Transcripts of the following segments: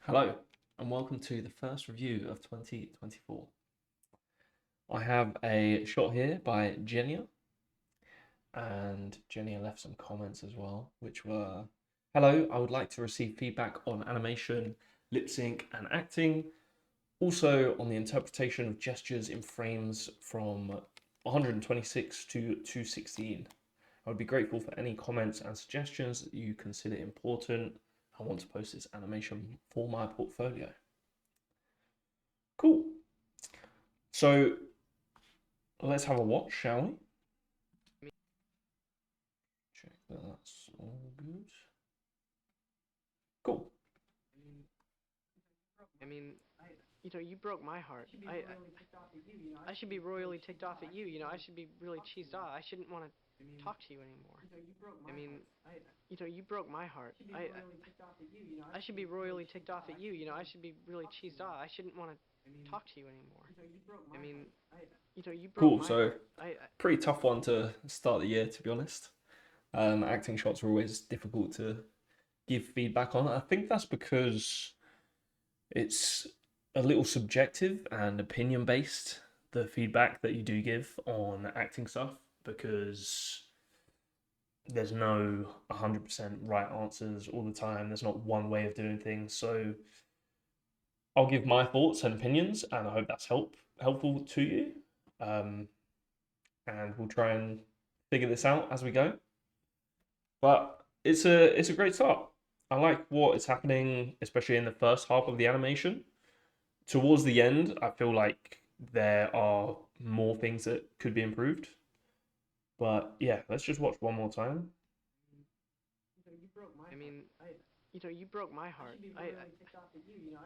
Hello, and welcome to the first review of 2024. I have a shot here by Jenia, and Jenia left some comments as well, which were, hello, I would like to receive feedback on animation, lip sync, and acting. Also on the interpretation of gestures in frames from 126 to 216. I would be grateful for any comments and suggestions that you consider important. I want to post this animation for my portfolio. Cool. So let's have a watch, shall we? Check that that's all good. Cool. I mean, you broke my heart. I should be royally ticked off at you. I should be really cheesed off. I shouldn't want to talk to you anymore. I mean, you broke my heart. I should be royally ticked off at you. I should be really cheesed off. I shouldn't want to talk to you anymore. I mean, you broke Cool. my So heart. pretty tough one to start the year, to be honest. Acting shots are always difficult to give feedback on. I think that's because it's a little subjective and opinion based, the feedback that you do give on acting stuff, because there's no 100% right answers all the time. There's not one way of doing things. So I'll give my thoughts and opinions, and I hope that's helpful to you. Um, and we'll try and figure this out as we go. But it's a great start. I like what is happening, especially in the first half of the animation. Towards the end, I feel like there are more things that could be improved. But yeah, let's just watch one more time. I mean, you broke my heart.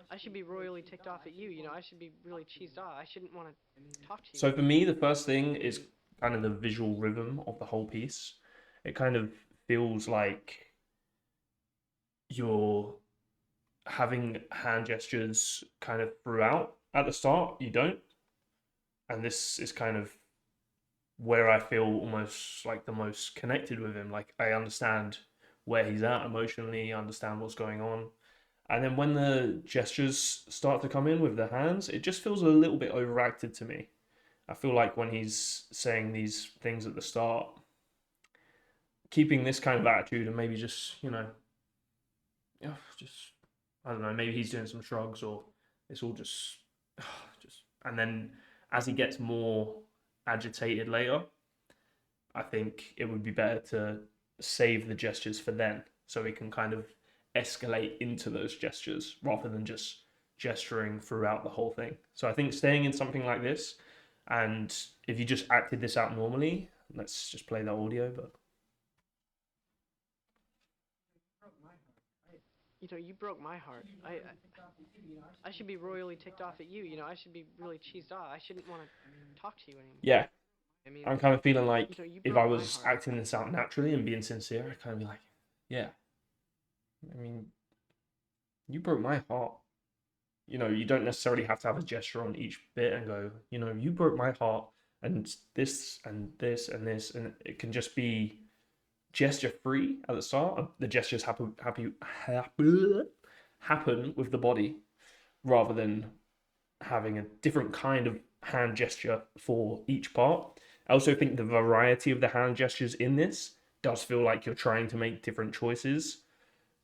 I should be royally ticked off at you. I should be really cheesed off. I shouldn't want to talk to you So for anymore. me, the first thing is kind of the visual rhythm of the whole piece. It kind of feels like you're having hand gestures kind of throughout. At the start, you don't. And this is kind of where I feel almost like the most connected with him. Like I understand where he's at emotionally, I understand what's going on. And then when the gestures start to come in with the hands, it just feels a little bit overacted to me. I feel like when he's saying these things at the start, keeping this kind of attitude and maybe just, yeah, just I don't know, maybe he's doing some shrugs or it's all just and then as he gets more agitated later, I think it would be better to save the gestures for then so he can kind of escalate into those gestures rather than just gesturing throughout the whole thing. So I think staying in something like this, and if you just acted this out normally, let's just play that audio, but You broke my heart. I should be royally ticked off at you. I should be really cheesed off. I shouldn't want to talk to you anymore. yeah, I mean, I'm kind of feeling like you if I broke my was heart. acting this out naturally and being sincere, I'd kind of be like, yeah, I mean, you broke my heart. You don't necessarily have to have a gesture on each bit and go, you broke my heart and this and this and this. And it can just be gesture free at the start. The gestures happen with the body rather than having a different kind of hand gesture for each part. I also think the variety of the hand gestures in this does feel like you're trying to make different choices,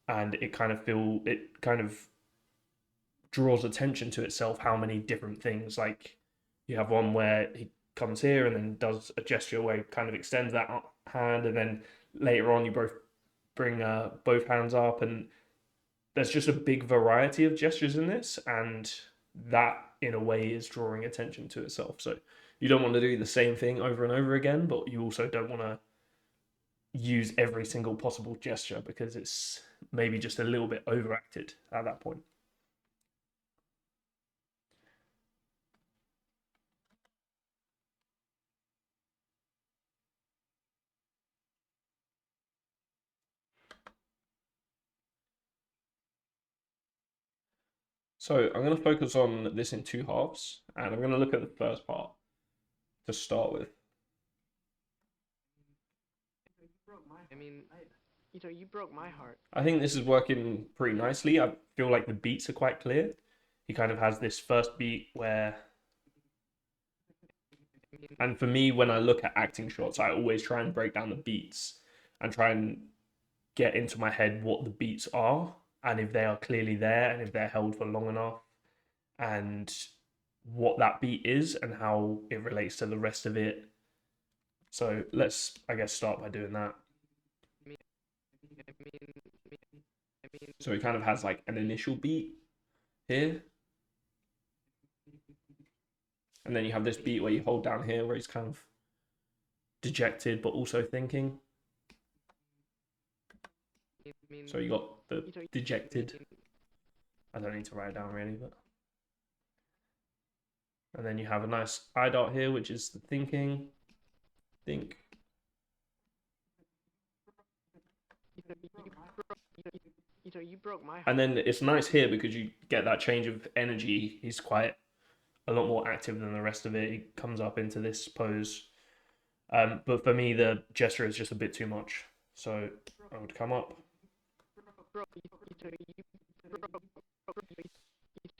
and it kind of draws attention to itself how many different things. Like you have one where he comes here and then does a gesture where he kind of extends that hand, and then later on you both bring both hands up, and there's just a big variety of gestures in this, and that in a way is drawing attention to itself. So you don't want to do the same thing over and over again, but you also don't want to use every single possible gesture because it's maybe just a little bit overacted at that point. So I'm going to focus on this in two halves, and I'm going to look at the first part to start with. I mean, you broke my heart. I think this is working pretty nicely. I feel like the beats are quite clear. He kind of has this first beat where, and for me, when I look at acting shots, I always try and break down the beats and try and get into my head what the beats are and if they are clearly there and if they're held for long enough and what that beat is and how it relates to the rest of it. So let's, I guess, start by doing that. So it kind of has like an initial beat here. And then you have this beat where you hold down here where he's kind of dejected but also thinking. So you got the dejected. I don't need to write it down really, but. And then you have a nice eye dot here, which is the thinking. Think. You broke my heart. And then it's nice here because you get that change of energy. He's quite a lot more active than the rest of it. He comes up into this pose. But for me, the gesture is just a bit too much. So I would come up.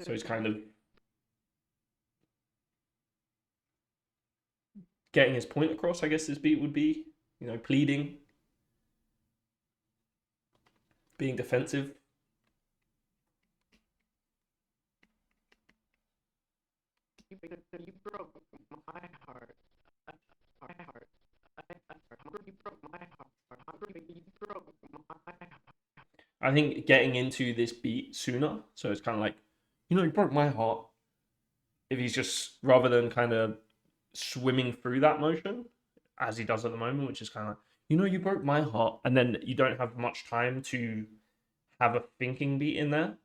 So he's kind of getting his point across, I guess this beat would be. You know, pleading. Being defensive. You broke my heart. You broke my heart. You broke my heart. I think getting into this beat sooner, so it's kind of like, you broke my heart. If he's just, rather than kind of swimming through that motion, as he does at the moment, which is kind of like, you broke my heart. And then you don't have much time to have a thinking beat in there,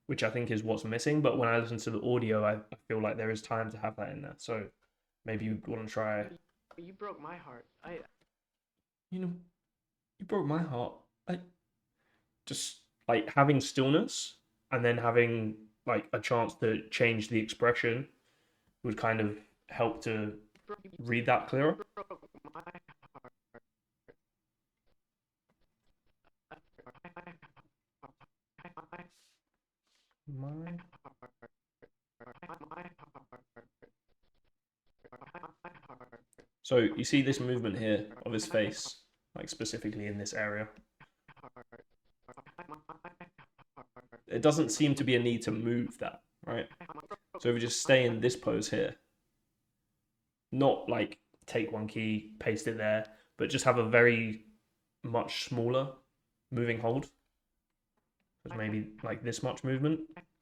which I think is what's missing. But when I listen to the audio, I feel like there is time to have that in there. So maybe you want to try. You broke my heart. You broke my heart. I just like having stillness and then having like a chance to change the expression would kind of help to read that clearer. So you see this movement here of his face, like specifically in this area. It doesn't seem to be a need to move that, right? So if we just stay in this pose here, not like take one key, paste it there, but just have a very much smaller moving hold. There's maybe like this much movement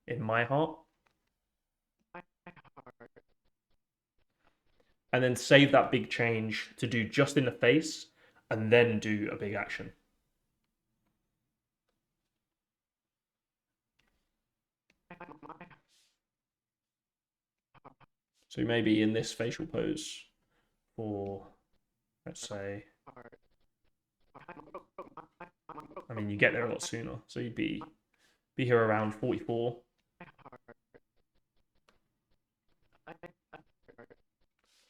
in my heart. And then save that big change to do just in the face and then do a big action. So maybe in this facial pose for, let's say, I mean, you get there a lot sooner. So you'd be here around 44.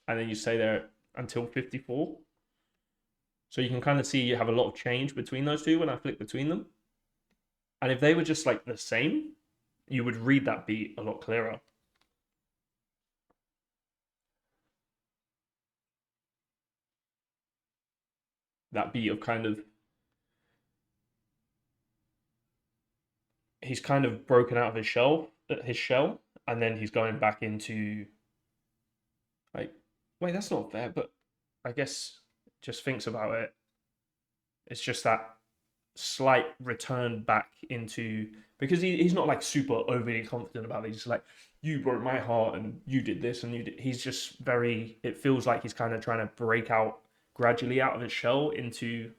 And then you stay there until 54. So you can kind of see you have a lot of change between those two when I flick between them. And if they were just like the same, you would read that beat a lot clearer. That beat of kind of, he's kind of broken out of his shell, and then he's going back into like, wait, that's not fair, but I guess just thinks about it. It's just that slight return back into, because he's not like super overly confident about these. He's like, you broke my heart and you did this and you did. He's just very, it feels like he's kind of trying to break out gradually out of his shell into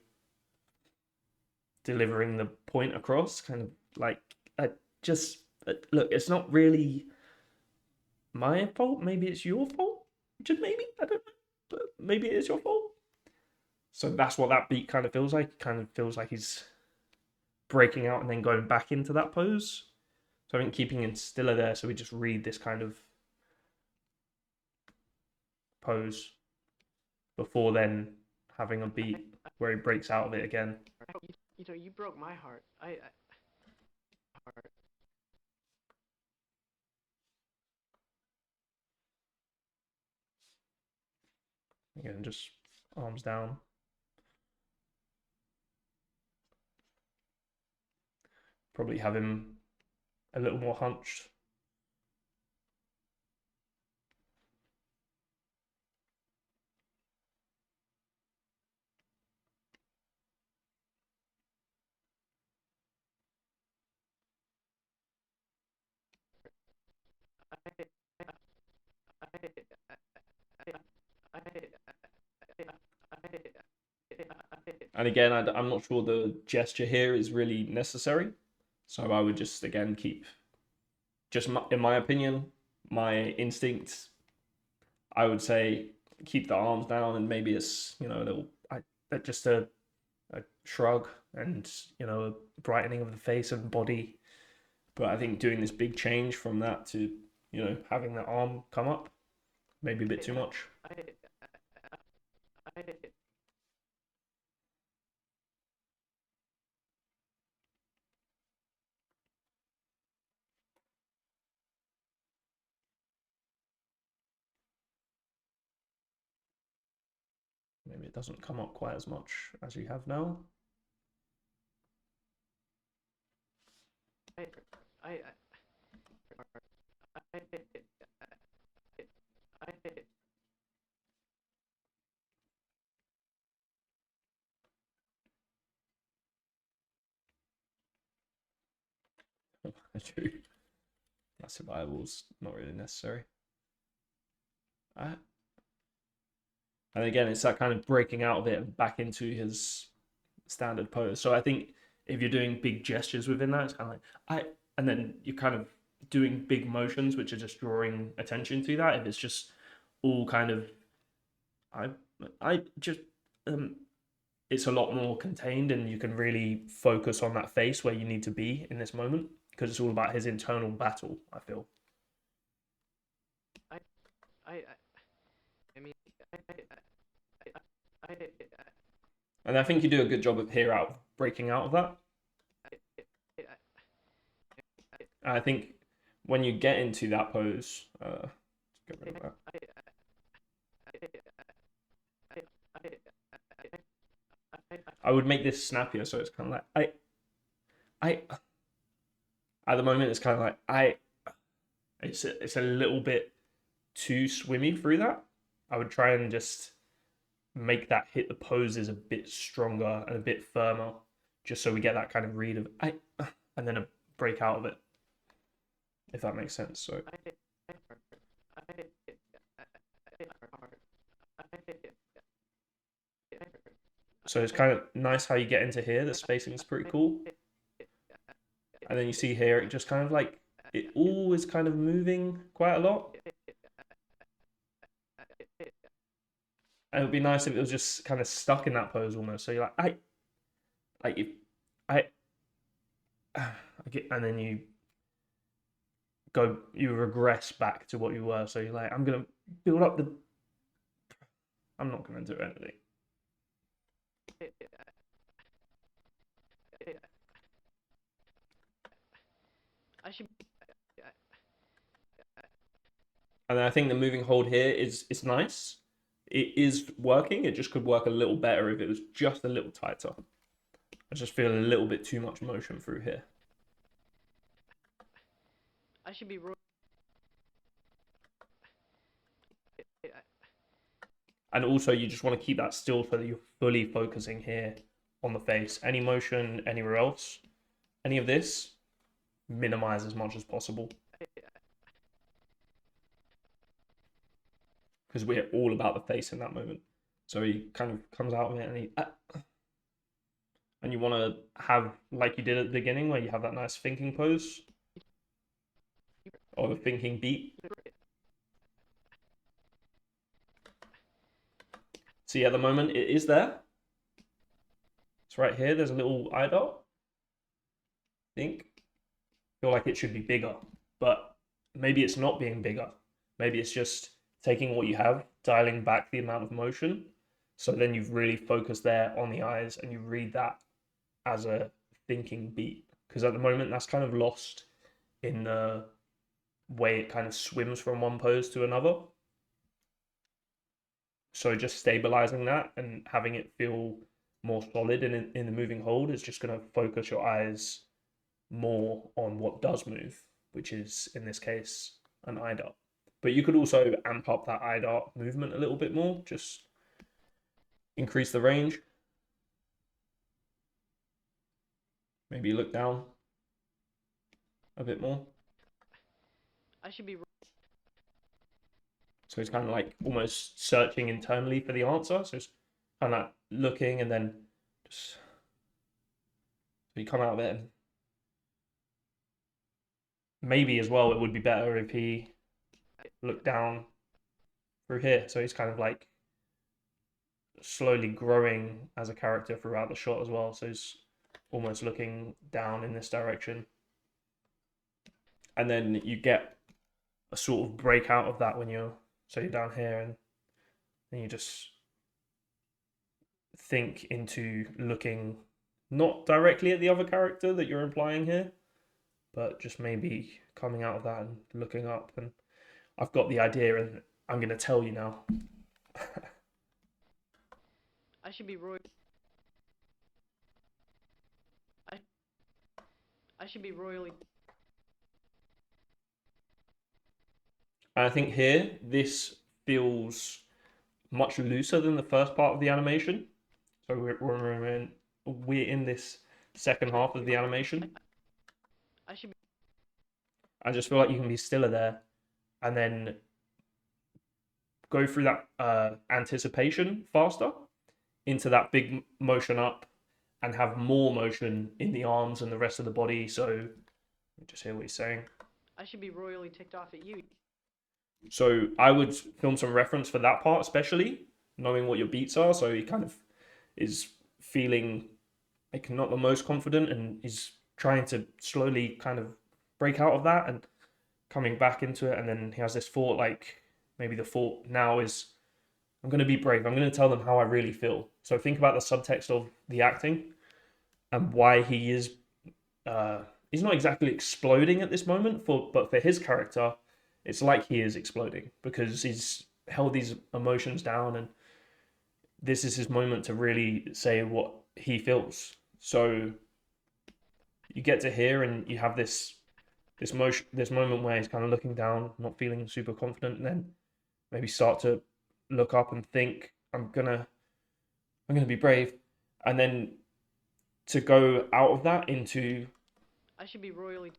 delivering the point across. Kind of like, look, it's not really my fault. Maybe it's your fault. Just maybe, I don't know, but maybe it is your fault. So that's what that beat kind of feels like. It kind of feels like he's breaking out and then going back into that pose. So I think keeping in stiller there, so we just read this kind of pose before then having a beat where he breaks out of it again. You broke my heart. Again, just arms down. Probably have him a little more hunched. And again, I'm not sure the gesture here is really necessary. So I would just, again, keep, just in my opinion, my instinct, I would say keep the arms down, and maybe it's, a little, just a shrug and, a brightening of the face and body. But I think doing this big change from that to, having the arm come up, maybe a bit too much. Maybe it doesn't come up quite as much as you have now. That survival's not really necessary. And again, it's that kind of breaking out of it and back into his standard pose. So I think if you're doing big gestures within that, it's kind of like and then you're kind of doing big motions, which are just drawing attention to that. If it's just all kind of, I just it's a lot more contained, and you can really focus on that face where you need to be in this moment, because it's all about his internal battle, I feel. And I think you do a good job of here out breaking out of that. I think when you get into that pose, get rid of that. I would make this snappier, so it's kind of like I. At the moment, it's kind of like it's a little bit too swimmy through that. I would try and just make that hit the poses a bit stronger and a bit firmer, just so we get that kind of read of and then a break out of it, if that makes sense. So it's kind of nice how you get into here. The spacing is pretty cool. And then you see here, it just kind of like, it all is kind of moving quite a lot. And it would be nice if it was just kind of stuck in that pose almost. So you're like, and then you regress back to what you were. So you're like, I'm going to build up I'm not going to do anything. And I think the moving hold here is nice. It is working. It just could work a little better if it was just a little tighter. I just feel a little bit too much motion through here. I should be. And also, you just want to keep that still so that you're fully focusing here on the face. Any motion anywhere else, any of this, minimize as much as possible. Because we're all about the face in that moment. So he kind of comes out of it and you want to have, like you did at the beginning, where you have that nice thinking pose or the thinking beat. See, at the moment, it is there. It's right here. There's a little eye dot. I feel like it should be bigger, but maybe it's not being bigger. Maybe it's just taking what you have, dialing back the amount of motion, So then you've really focused there on the eyes and you read that as a thinking beat. Because at the moment, that's kind of lost in the way it kind of swims from one pose to another. So just stabilizing that and having it feel more solid in the moving hold is just going to focus your eyes more on what does move, which is in this case an eye dart. But you could also amp up that eye dart movement a little bit more, just increase the range. Maybe look down a bit more. I should be. So it's kind of like almost searching internally for the answer. So it's kind of like looking and then just so you come out of it. And maybe as well, it would be better if he looked down through here. So he's kind of like slowly growing as a character throughout the shot as well. So he's almost looking down in this direction. And then you get a sort of break out of that when you're down here and then you just think into looking not directly at the other character that you're implying here, but just maybe coming out of that and looking up. And I've got the idea and I'm going to tell you now. I should be royal. I should be royally. And I think here, this feels much looser than the first part of the animation. So we're in this second half of the animation. I should be. I just feel like you can be stiller there and then go through that anticipation faster into that big motion up and have more motion in the arms and the rest of the body. So just hear what he's saying. I should be royally ticked off at you. So I would film some reference for that part, especially knowing what your beats are. So he kind of is feeling like not the most confident and he's trying to slowly kind of break out of that and coming back into it. And then he has this thought, like maybe the thought now is, I'm going to be brave. I'm going to tell them how I really feel. So think about the subtext of the acting and why he is. He's not exactly exploding at this moment, but for his character, it's like he is exploding because he's held these emotions down and this is his moment to really say what he feels. So you get to here and you have this moment where he's kind of looking down, not feeling super confident, and then maybe start to look up and think, I'm gonna be brave. And then to go out of that into I should be royally.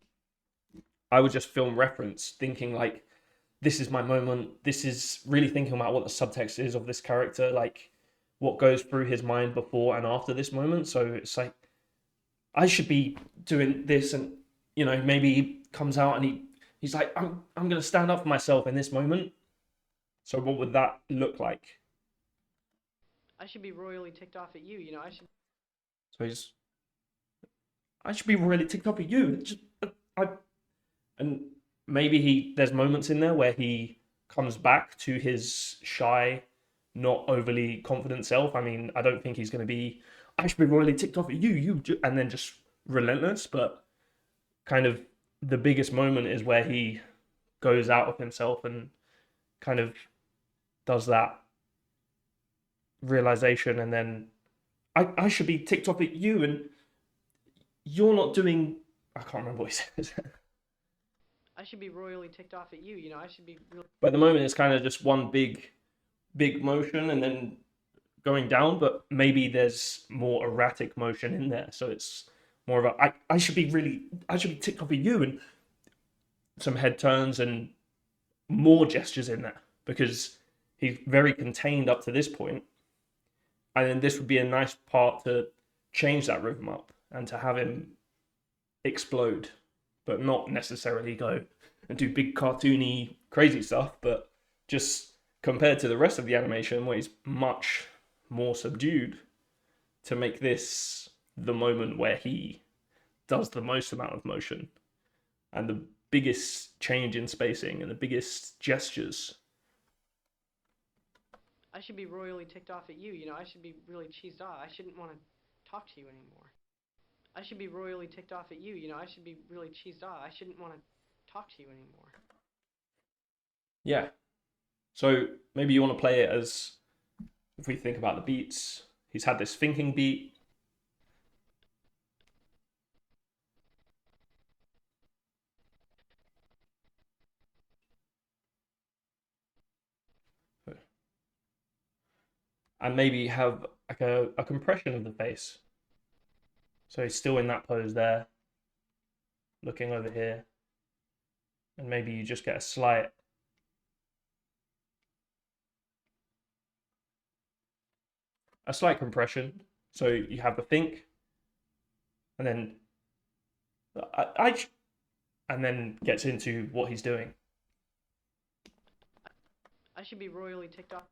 I would just film reference, thinking like, this is my moment. This is really thinking about what the subtext is of this character, like what goes through his mind before and after this moment. So it's like, I should be doing this, and maybe he comes out and he's like, I'm gonna stand up for myself in this moment. So what would that look like? I should be royally ticked off at you. I should. So I should be really ticked off at you. And maybe there's moments in there where he comes back to his shy, not overly confident self. I mean, I don't think he's going to be, I should be royally ticked off at you, and then just relentless. But kind of the biggest moment is where he goes out of himself and kind of does that realization. And then I should be ticked off at you, and you're not doing, I can't remember what he says. I should be royally ticked off at you. I should be. But at the moment, it's kind of just one big motion and then going down. But maybe there's more erratic motion in there, so it's more of a I should be ticked off at you, and some head turns and more gestures in there because he's very contained up to this point. And then this would be a nice part to change that rhythm up and to have him explode, but not necessarily go and do big cartoony crazy stuff, but just compared to the rest of the animation where he's much more subdued, to make this the moment where he does the most amount of motion and the biggest change in spacing and the biggest gestures. I should be royally ticked off at you. You know, I should be really cheesed off. I shouldn't want to talk to you anymore. I should be royally ticked off at you. You know, I should be really cheesed off. I shouldn't want to talk to you anymore. Yeah. So maybe you want to play it as, if we think about the beats, he's had this thinking beat. And maybe have like a compression of the face. So he's still in that pose there, looking over here. And maybe you just get a slight compression. So you have the think, and then and then gets into what he's doing. I should be royally ticked off.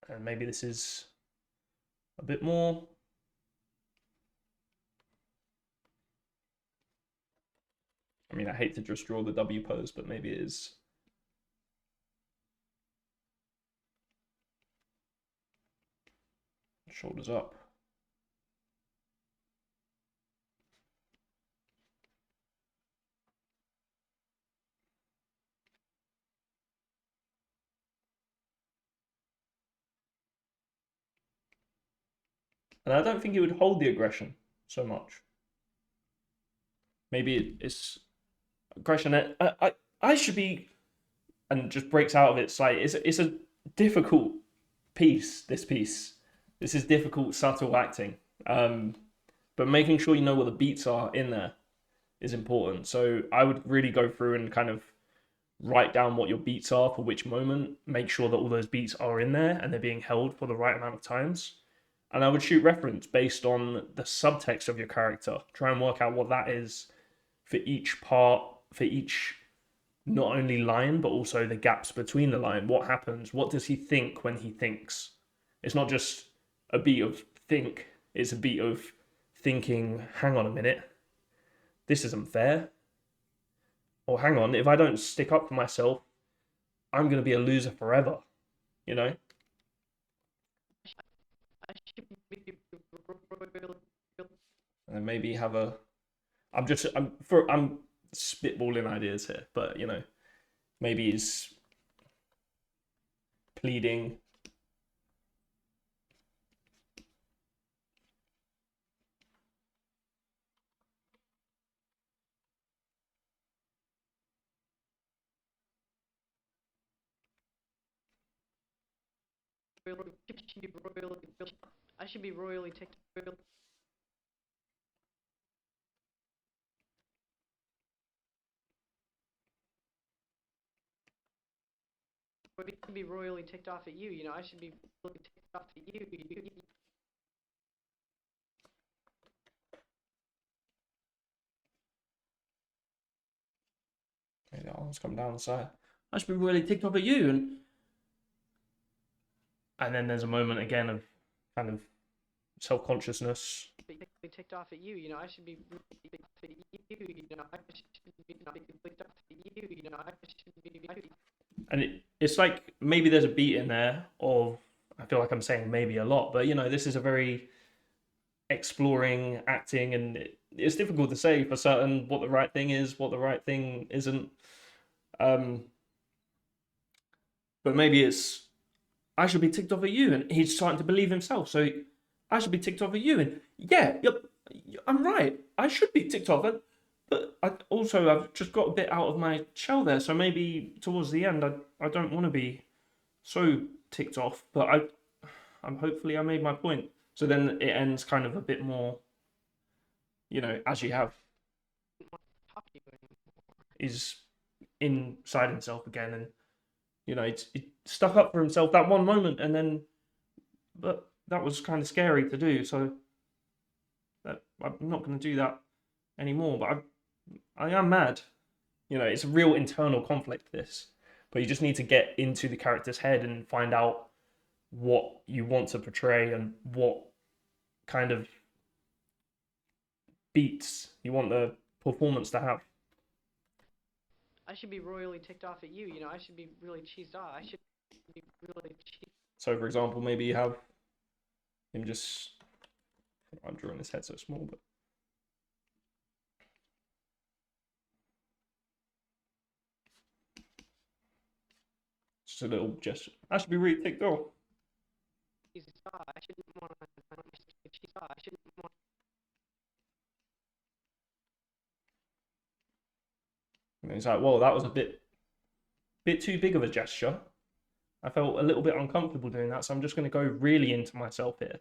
And maybe this is a bit more. I mean, I hate to just draw the W pose, but maybe it is. Shoulders up. And I don't think it would hold the aggression so much. Maybe it's aggression. I should be, and just breaks out of it. It's like it's a difficult piece. This is difficult, subtle acting. But making sure you know what the beats are in there is important. So I would really go through and kind of write down what your beats are for which moment. Make sure that all those beats are in there and they're being held for the right amount of times. And I would shoot reference based on the subtext of your character. Try and work out what that is for each part, for each not only line, but also the gaps between the line. What happens? What does he think when he thinks? It's not just a beat of think, it's a beat of thinking, hang on a minute, this isn't fair. Or hang on, if I don't stick up for myself, I'm going to be a loser forever, you know? I should be royally. And then maybe have a. I'm spitballing ideas here, but you know, maybe he's pleading. I should be royally ticked. I should be royally ticked off at you. You know, I should be royally ticked off at you. Maybe the arms come down the side. I should be really ticked off at you, and then there's a moment again of kind of self-consciousness. Be ticked off at you. You know, I should be ticked off at you. You know, I should be ticked off at you. You know, I should be. And it's like maybe there's a beat in there of, I feel like I'm saying maybe a lot, but you know, this is a very exploring acting, and it's difficult to say for certain what the right thing is, what the right thing isn't. But maybe it's, I should be ticked off at you, and he's starting to believe himself. So I should be ticked off at you, and yeah, yep, I'm right. I should be ticked off, but I've just got a bit out of my shell there. So maybe towards the end, I don't want to be so ticked off, but I'm hopefully I made my point. So then it ends kind of a bit more, you know, as you have, is inside himself again, and you know, he stuck up for himself that one moment, and then, but that was kind of scary to do. So I'm not going to do that anymore. But I am mad. You know, it's a real internal conflict, this. But you just need to get into the character's head and find out what you want to portray and what kind of beats you want the performance to have. I should be royally ticked off at you. You know, I should be really cheesed off. I should be really cheesed. So, for example, maybe you have him just. I'm drawing his head so small, but. Just a little gesture. I should be really ticked off. Cheesed off. I shouldn't want to cheesed off. I shouldn't want. And he's like, well, that was a bit too big of a gesture. I felt a little bit uncomfortable doing that, so I'm just going to go really into myself here.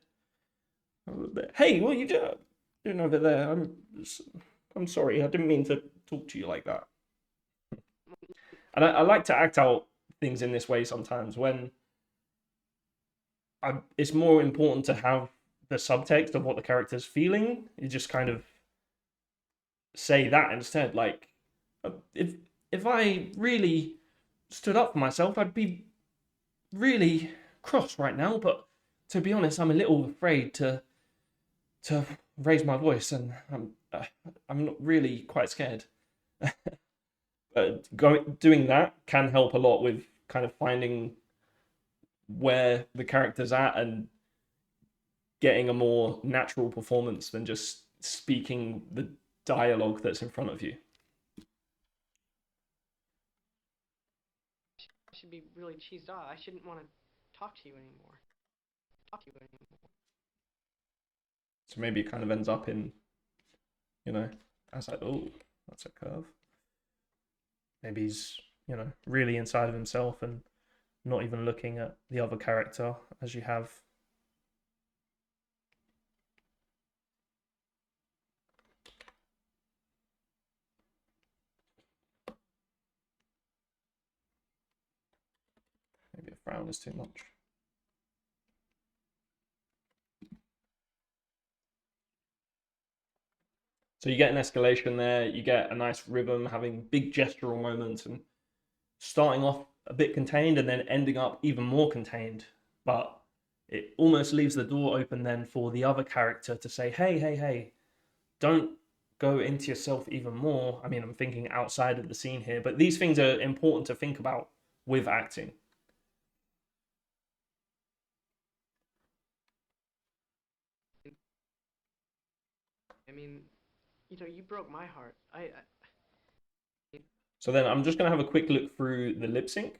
Hey, what are you doing over there? I'm sorry. I didn't mean to talk to you like that. And I like to act out things in this way sometimes when it's more important to have the subtext of what the character's feeling. You just kind of say that instead. Like, if I really stood up for myself, I'd be really cross right now. But to be honest, I'm a little afraid to raise my voice, and I'm not really quite scared. Doing that can help a lot with kind of finding where the character's at and getting a more natural performance than just speaking the dialogue that's in front of you. I should be really cheesed off. I shouldn't want to talk to you anymore. So maybe it kind of ends up in, I was like, oh, that's a curve. Maybe he's, really inside of himself and not even looking at the other character as you have. Maybe a frown is too much. So you get an escalation there, you get a nice rhythm, having big gestural moments and starting off a bit contained and then ending up even more contained. But it almost leaves the door open then for the other character to say, hey, don't go into yourself even more. I mean, I'm thinking outside of the scene here, but these things are important to think about with acting. I mean, you broke my heart. So then I'm just going to have a quick look through the lip sync.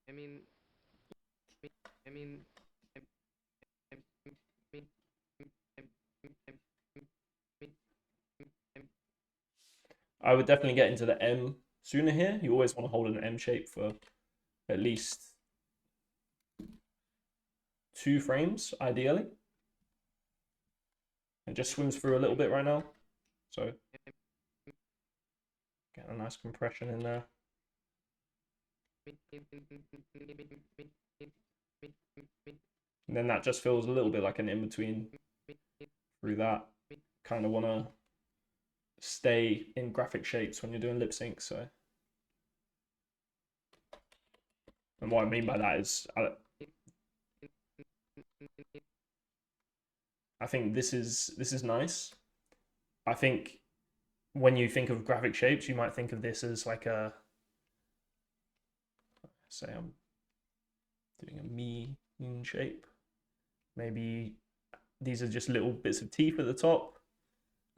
I mean, I mean, I would definitely get into the M sooner here. You always want to hold an M shape for at least 2 frames, ideally. It just swims through a little bit right now. So get a nice compression in there. And then that just feels a little bit like an in-between through that. Kind of want to stay in graphic shapes when you're doing lip sync. So, and what I mean by that is I think this is nice. I think when you think of graphic shapes, you might think of this as like a, say I'm doing a mean shape. Maybe these are just little bits of teeth at the top,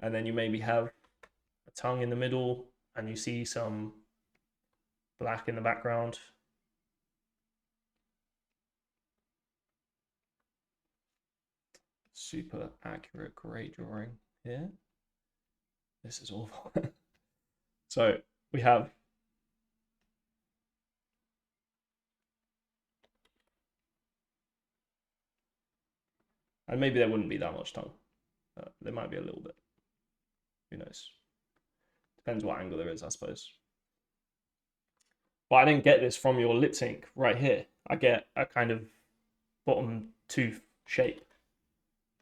and then you maybe have a tongue in the middle, and you see some black in the background. Super accurate, great drawing here. This is awful. So we have and maybe there wouldn't be that much tongue. There might be a little bit. Who knows? Depends what angle there is, I suppose. But I didn't get this from your lip sync right here. I get a kind of bottom tooth shape.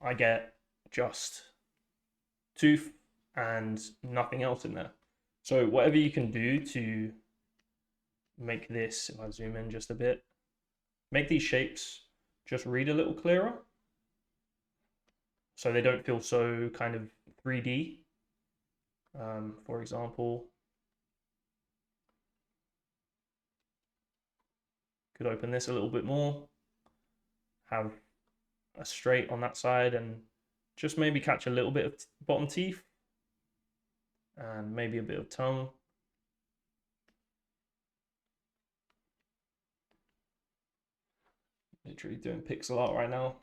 I get just tooth and nothing else in there. So whatever you can do to make this, if I zoom in just a bit, make these shapes just read a little clearer, so they don't feel so kind of 3D. For example, Could open this a little bit more, have a straight on that side, and just maybe catch a little bit of bottom teeth and maybe a bit of tongue. Literally doing pixel art right now.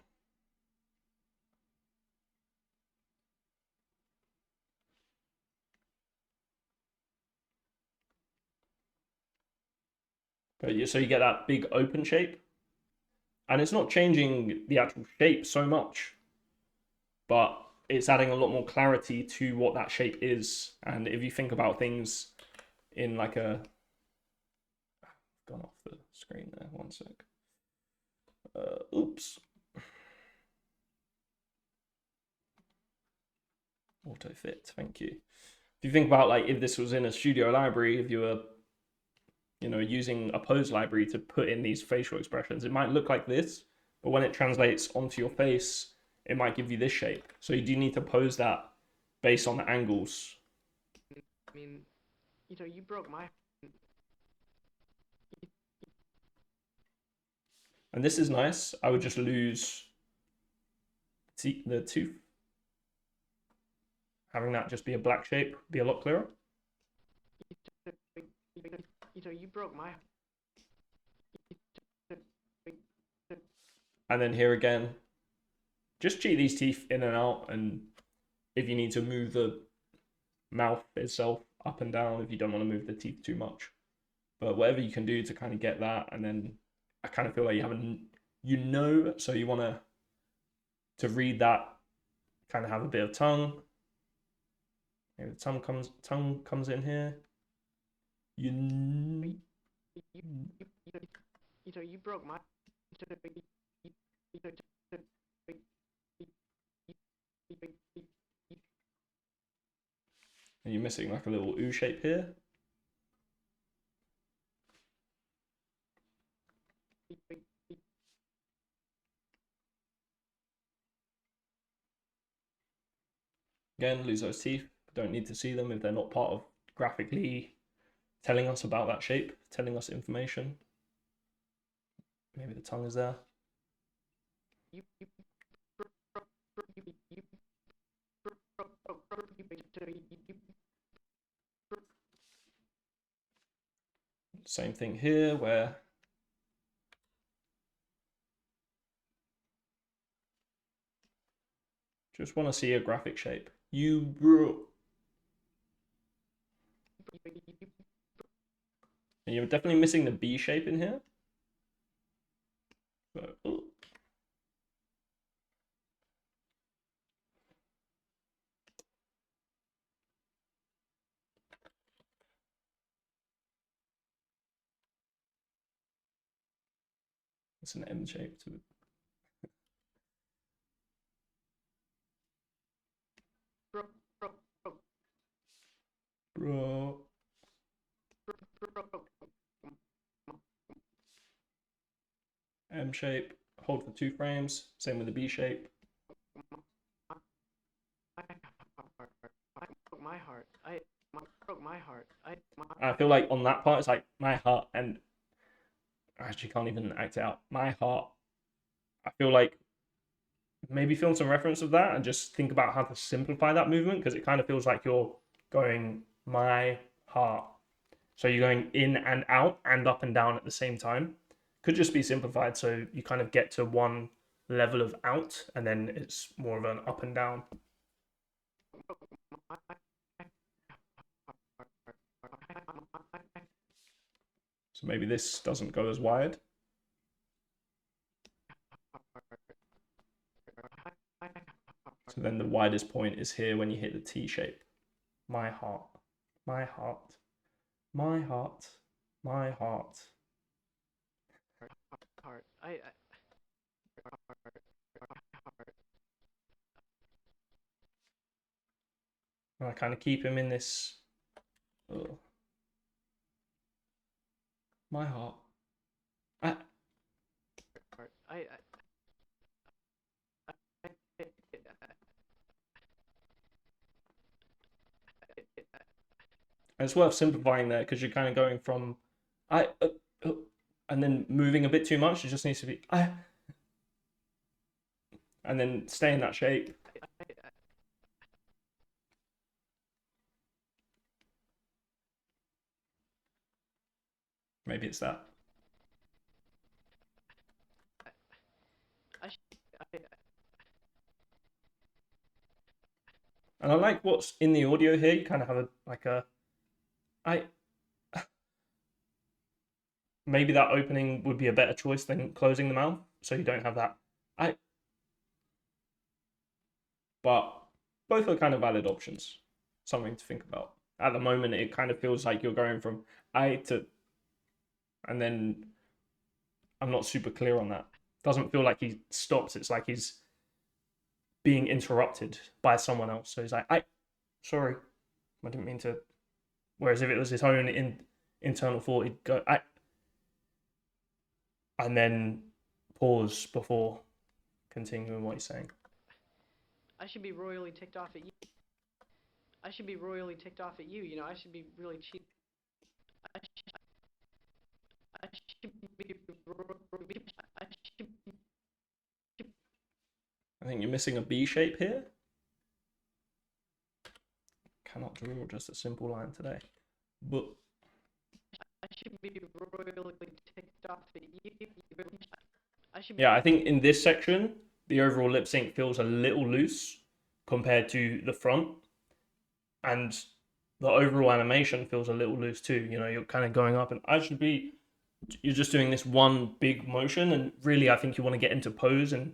But so you get that big open shape, and it's not changing the actual shape so much, but it's adding a lot more clarity to what that shape is. And if you think about things in like a, gone off the screen there, one sec. Oops. Auto fit, thank you. If you think about like if this was in a studio library, if you were, you know, using a pose library to put in these facial expressions, it might look like this, but when it translates onto your face, it might give you this shape. So you do need to pose that based on the angles. I mean, you know, you broke my. And this is nice. I would just lose the tooth. Having that just be a black shape be a lot clearer. You know, you broke my. And then here again, just cheat these teeth in and out, and if you need to move the mouth itself up and down, if you don't want to move the teeth too much. But whatever you can do to kind of get that, and then I kind of feel like you haven't, you know, so you want to read that, kind of have a bit of tongue. Maybe the tongue comes in here. You know, you broke my. And you're missing like a little U shape here. Again, lose those teeth. Don't need to see them if they're not part of graphically telling us about that shape, telling us information. Maybe the tongue is there. Same thing here, where just want to see a graphic shape. And you're definitely missing the B shape in here. So, oh. It's an M shape to it. Bro. M shape, hold for 2 frames. Same with the B shape. My heart. I broke my heart. I feel like on that part, it's like my heart, and I actually can't even act it out. My heart. I feel like maybe film some reference of that and just think about how to simplify that movement, because it kind of feels like you're going my heart. So you're going in and out and up and down at the same time. Could just be simplified so you kind of get to one level of out and then it's more of an up and down. So maybe this doesn't go as wide. So then the widest point is here when you hit the T shape. My heart, my heart, my heart, my heart. And I kind of keep him in this. Oh. My heart. And it's worth simplifying there because you're kind of going from I and then moving a bit too much. It just needs to be and then stay in that shape. Maybe it's that. And I like what's in the audio here. You kind of have maybe that opening would be a better choice than closing the mouth, so you don't have that but both are kind of valid options. Something to think about. At the moment, it kind of feels like you're going from I to, and then I'm not super clear on that. Doesn't feel like he stops. It's like he's being interrupted by someone else. So he's like, sorry, I didn't mean to. Whereas if it was his own internal thought, he'd go, and then pause before continuing what he's saying. I should be royally ticked off at you. I should be royally ticked off at you. You know, I should be really cheap. I think you're missing a B shape here. Cannot draw just a simple line today. But I should be royally ticked off at you. Yeah, I think in this section, the overall lip sync feels a little loose compared to the front. And the overall animation feels a little loose too. You know, you're kind of going up and you're just doing this one big motion. And really, I think you want to get into pose and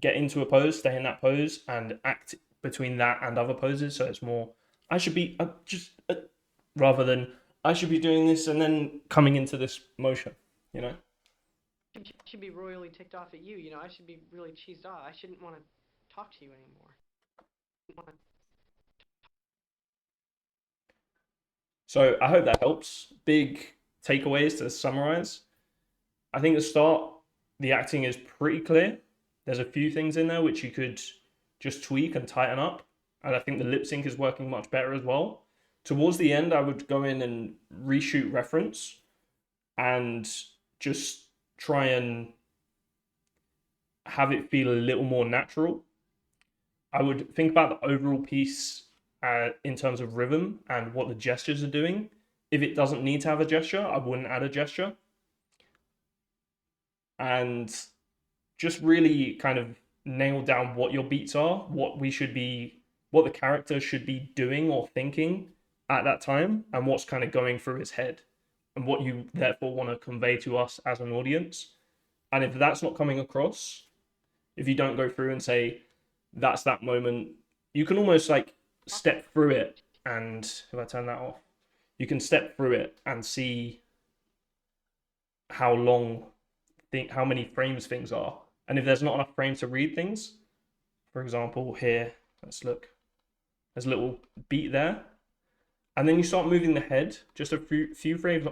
get into a pose, stay in that pose and act between that and other poses. So it's more, I should be rather than I should be doing this and then coming into this motion, you know? I should be royally ticked off at you. You know, I should be really cheesed off. I shouldn't want to talk to you anymore. So I hope that helps. Big takeaways to summarize. I think at the start, the acting is pretty clear. There's a few things in there which you could just tweak and tighten up. And I think the lip sync is working much better as well. Towards the end, I would go in and reshoot reference and just try and have it feel a little more natural. I would think about the overall piece in terms of rhythm and what the gestures are doing. If it doesn't need to have a gesture, I wouldn't add a gesture. And just really kind of nail down what your beats are, what the character should be doing or thinking at that time, and what's kind of going through his head, and what you therefore want to convey to us as an audience. And if that's not coming across, if you don't go through and say, that's that moment, you can almost like step through it. And if I turn that off, you can step through it and see how many frames things are. And if there's not enough frames to read things, for example, here, let's look, there's a little beat there. And then you start moving the head just a few frames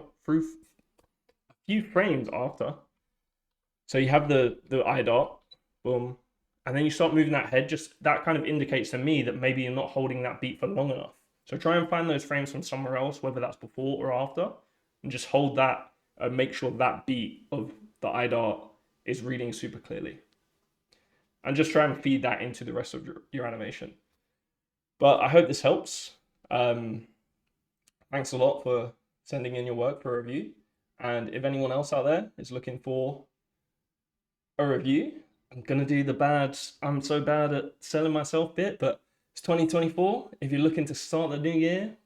after. So you have the eye dot, boom, and then you start moving that head. Just that kind of indicates to me that maybe you're not holding that beat for long enough. So try and find those frames from somewhere else, whether that's before or after, and just hold that and make sure that beat of the eye dot is reading super clearly. And just try and feed that into the rest of your animation. But I hope this helps. Thanks a lot for sending in your work for a review. And if anyone else out there is looking for a review, I'm going to do I'm so bad at selling myself bit, but it's 2024. If you're looking to start the new year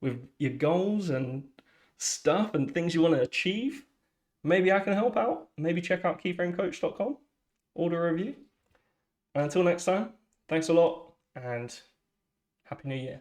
with your goals and stuff and things you want to achieve, maybe I can help out. Maybe check out keyframecoach.com, order a review. And until next time, thanks a lot and Happy New Year.